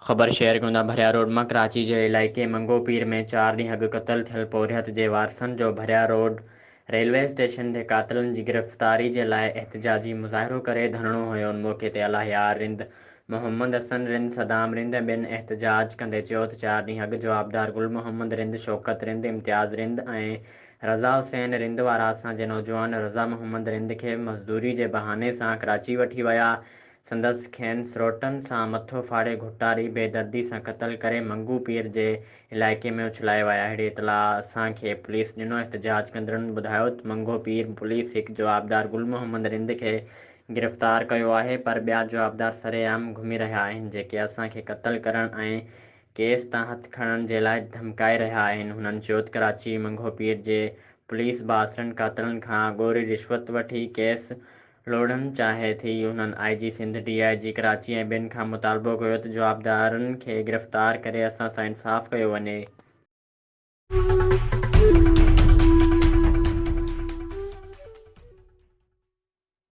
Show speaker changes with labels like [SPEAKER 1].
[SPEAKER 1] ख़बर शेयर कंदा भरिया रोड मां कराची जे इलाइक़े मंगो पीर में 4 ॾींहं अॻु क़तल थियल पोरियत जे वारसनि जो भरिया रोड रेलवे स्टेशन ते क़ातिलनि जी गिरफ़्तारी जे लाइ एहतिजाजी मुज़ाहिरो करे धरणो हुयो। मौक़े ते अलाहियार रिंद मोहम्मद हसन रिंद सदाम रिंद ऐं ॿियनि एहतिजाज कंदे चयो त 4 ॾींहं अॻु जवाबदार गुल मोहम्मद रिंद, शौकत रिंद, इम्तियाज़ रिंद ऐं रज़ा हुसैन रिंद वारा असांजे नौजवान रज़ा मोहम्मद रिंद खे मज़दूरी जे बहाने सां कराची वठी विया। संदसि खेनि स्रोटनि सां मथो फाड़े घुटारी बेदर्दी सां क़तल करे मंगू पीर जे इलाइक़े में उछलाए विया। अहिड़ी इतलाह असांखे पुलिस ॾिनो। एहतिजाज कंदड़नि ॿुधायो त मंगो पीर पुलिस हिकु जवाबदार गुल मोहम्मद रिंद खे गिरफ़्तार कयो आहे, पर ॿिया जवाबदार सरेआम घुमी रहिया आहिनि, जेके असांखे क़तल करण ऐं केस तां हथु खणण जे लाइ धमकाए रहिया आहिनि। हुननि चयो त कराची मंगो पीर जे पुलिस बासरनि क़ातिलनि खां ॻोरी रिश्वत वठी केस लोढ़णु चाहे थी। हुननि IG सिंध, DIG कराची ऐं ॿियनि खां मुतालबो कयो त जवाबदारनि खे गिरफ़्तार करे असां सां इंसाफ़ कयो वञे।